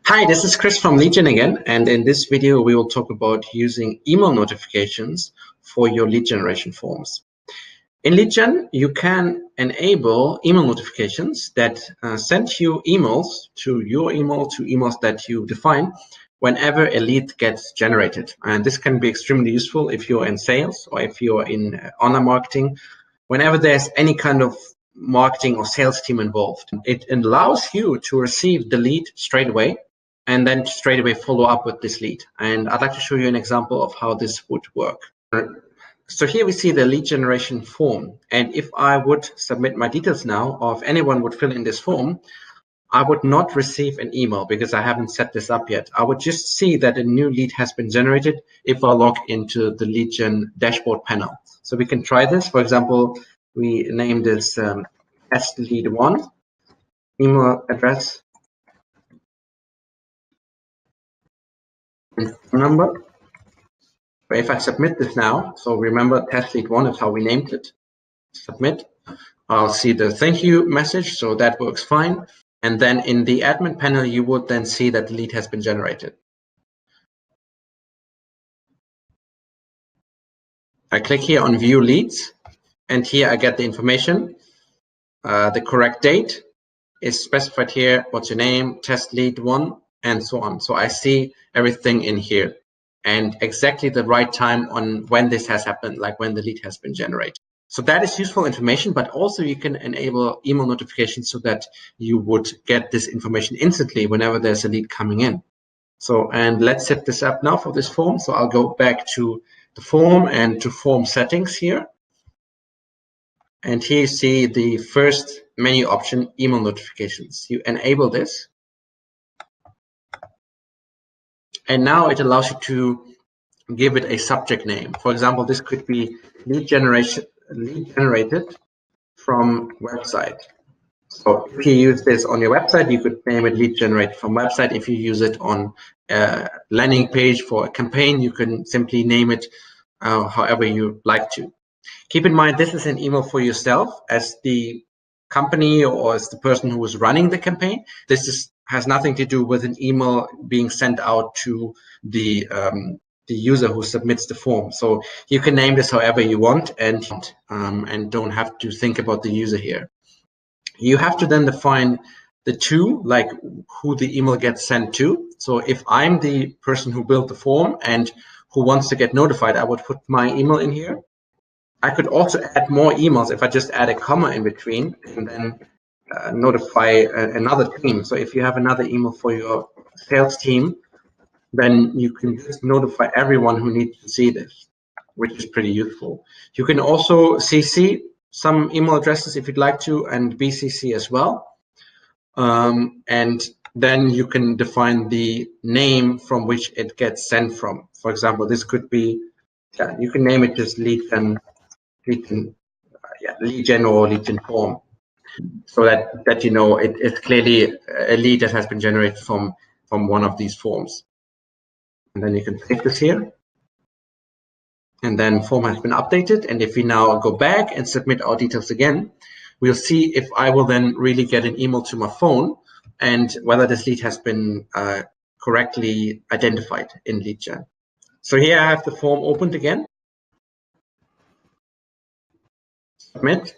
Hi, this is Chris from LeadGen again, and in this video we will talk about using email notifications for your lead generation forms. In LeadGen, you can enable email notifications that send you emails to your email, to emails that you define whenever a lead gets generated. And this can be extremely useful if you're in sales or if you're in online marketing, whenever there's any kind of marketing or sales team involved. It allows you to receive the lead straight away and then straight away follow up with this lead. And I'd like to show you an example of how this would work. So here we see the lead generation form. And if I would submit my details now, or if anyone would fill in this form, I would not receive an email because I haven't set this up yet. I would just see that a new lead has been generated if I log into the LeadGen dashboard panel. So we can try this. For example, we name this test lead 1, email address and phone number. But if I submit this now, so remember test lead 1 is how we named it. Submit. I'll see the thank you message, so that works fine. And then in the admin panel, you would then see that the lead has been generated. I click here on view leads, and here I get the information. The correct date is specified here. What's your name, test lead 1, and so on. So I see everything in here and exactly the right time on when this has happened, like when the lead has been generated. So that is useful information, but also you can enable email notifications so that you would get this information instantly whenever there's a lead coming in. So, and let's set this up now for this form. So I'll go back to the form and to form settings here. And here you see the first menu option, email notifications. You enable this. And now it allows you to give it a subject name. For example, this could be lead generated from website. So if you use this on your website, you could name it lead generated from website. If you use it on a landing page for a campaign, you can simply name it however you like to. Keep in mind, this is an email for yourself as the company or as the person who is running the campaign. This has nothing to do with an email being sent out to the user who submits the form. So you can name this however you want and don't have to think about the user here. You have to then define the to, like who the email gets sent to. So if I'm the person who built the form and who wants to get notified, I would put my email in here. I could also add more emails if I just add a comma in between and then notify another team. So if you have another email for your sales team, then you can just notify everyone who needs to see this, which is pretty useful. You can also CC some email addresses if you'd like to, and BCC as well. And then you can define the name from which it gets sent from. For example, this could be, you can name it just LeadGen or LeadGen form, so that you know it's clearly a lead that has been generated from one of these forms. And then you can save this here. And then form has been updated. And if we now go back and submit our details again, we'll see if I will then really get an email to my phone and whether this lead has been correctly identified in LeadGen. So here I have the form opened again. Submit.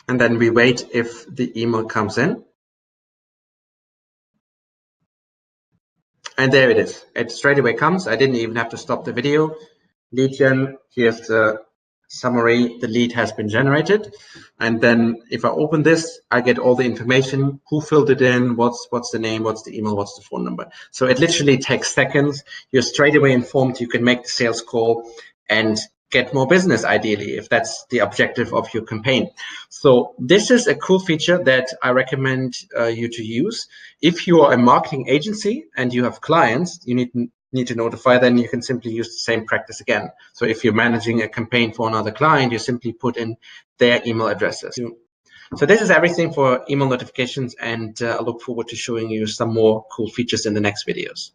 And then we wait if the email comes in. And there it is. It straight away comes. I didn't even have to stop the video. LeadGen, here's the summary. The lead has been generated. And then if I open this, I get all the information, who filled it in, what's the name, what's the email, what's the phone number. So it literally takes seconds. You're straight away informed. You can make the sales call and get more business, ideally, if that's the objective of your campaign. So this is a cool feature that I recommend you to use. If you are a marketing agency and you have clients you need to notify, then you can simply use the same practice again. So if you're managing a campaign for another client, you simply put in their email addresses. So this is everything for email notifications, and I look forward to showing you some more cool features in the next videos.